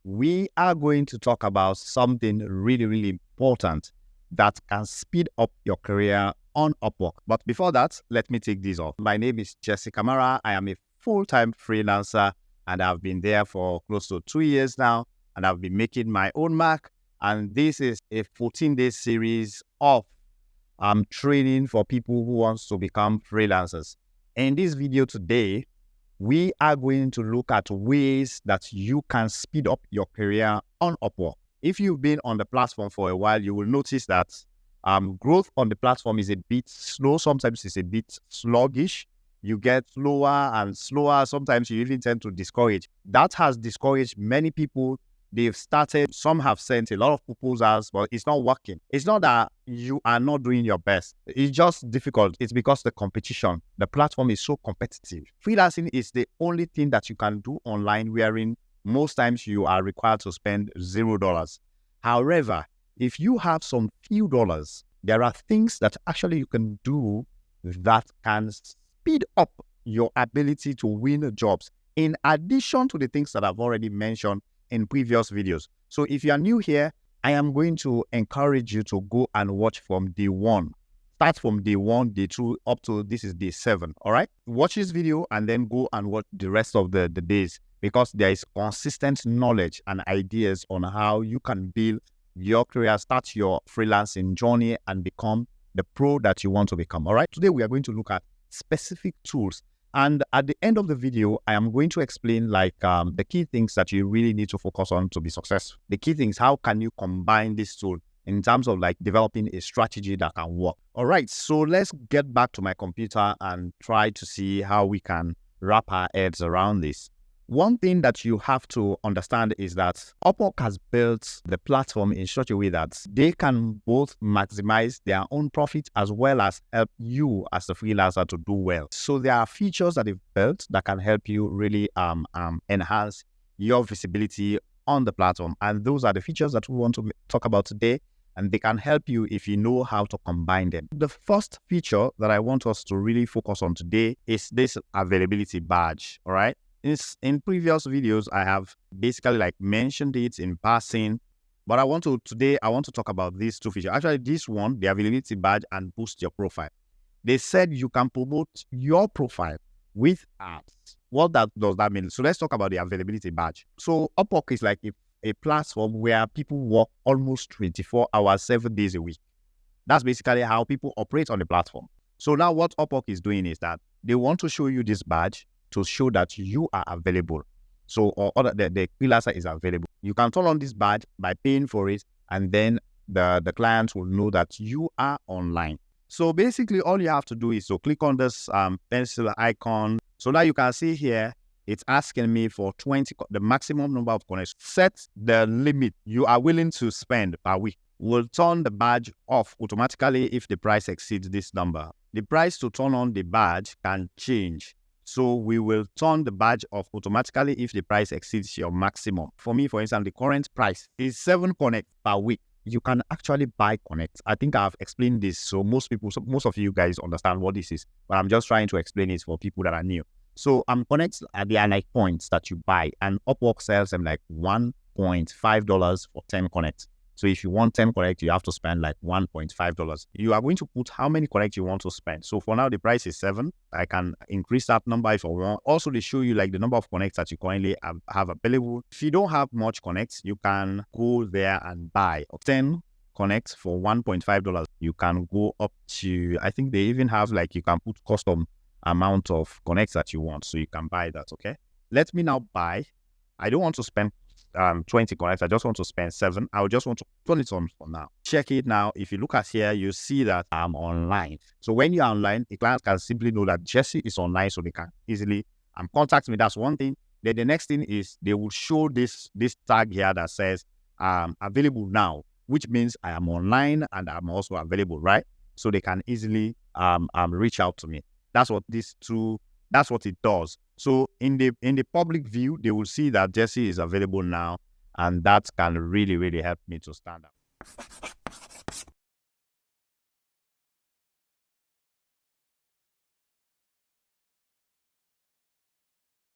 we are going to talk about something really, really important that can speed up your career on Upwork. But before that, let me take this off. My name is Jesse Kamara. I am a full-time freelancer and I've been there for close to 2 years now, and I've been making my own mark. And this is a 14-day series of training for people who wants to become freelancers. In this video today, we are going to look at ways that you can speed up your career on Upwork. If you've been on the platform for a while, you will notice that growth on the platform is a bit slow. Sometimes it's a bit sluggish. You get slower and slower. Sometimes you even tend to discourage. That has discouraged many people. They've started, some have sent a lot of proposals, but it's not working. It's not that you are not doing your best. It's just difficult. It's because the competition, the platform is so competitive. Freelancing is the only thing that you can do online wherein most times you are required to spend $0. However, if you have some few dollars, there are things that actually you can do that can speed up your ability to win jobs, in addition to the things that I've already mentioned in previous videos. So if you are new here, I am going to encourage you to go and watch from day 1. Start from day 1, day 2, up to this is day 7. All right? Watch this video and then go and watch the rest of the days, because there is consistent knowledge and ideas on how you can build your career, start your freelancing journey, and become the pro that you want to become. All right? Today, we are going to look at specific tools. And at the end of the video, I am going to explain the key things that you really need to focus on to be successful. The key things, how can you combine this tool in terms of developing a strategy that can work. All right, so let's get back to my computer and try to see how we can wrap our heads around this. One thing that you have to understand is that Upwork has built the platform in such a way that they can both maximize their own profit as well as help you as a freelancer to do well. So there are features that they've built that can help you really enhance your visibility on the platform. And those are the features that we want to talk about today, and they can help you if you know how to combine them. The first feature that I want us to really focus on today is this availability badge, all right? In previous videos, I have basically mentioned it in passing, but today I want to talk about these two features. Actually, this one, the availability badge and boost your profile. They said you can promote your profile with ads. What does that mean? So let's talk about the availability badge. So Upwork is like a platform where people work almost 24 hours, 7 days a week. That's basically how people operate on the platform. So now what Upwork is doing is that they want to show you this badge to show that you are available. So the freelancer is available. You can turn on this badge by paying for it, and then the client will know that you are online. So basically all you have to do is to click on this pencil icon. So now you can see here, it's asking me for 20, the maximum number of connections. Set the limit you are willing to spend per week. We'll turn the badge off automatically if the price exceeds this number. The price to turn on the badge can change. So we will turn the badge off automatically if the price exceeds your maximum. For me, for instance, the current price is 7 connects per week. You can actually buy connects. I think I've explained this, so most of you guys understand what this is, but I'm just trying to explain it for people that are new. So connects they are points that you buy, and Upwork sells them $1.5 for 10 connects. So if you want 10 connects, you have to spend $1.5. You are going to put how many connects you want to spend. So for now, the price is 7. I can increase that number if I want. Also, they show you the number of connects that you currently have available. If you don't have much connects, you can go there and buy 10 connects for $1.5. You can go up to, I think they even have you can put custom amount of connects that you want. So you can buy that, okay? Let me now buy. I don't want to spend 20 connects. I just want to spend 7. I just want to turn it on for now. Check it now. If you look at here, you see that I'm online. So when you're online, the client can simply know that Jesse is online, so they can easily contact me. That's one thing. Then the next thing is they will show this tag here that says available now, which means I am online and I'm also available, right? So they can easily reach out to me. That's what it does. So in the public view, they will see that Jesse is available now, and that can really, really help me to stand out.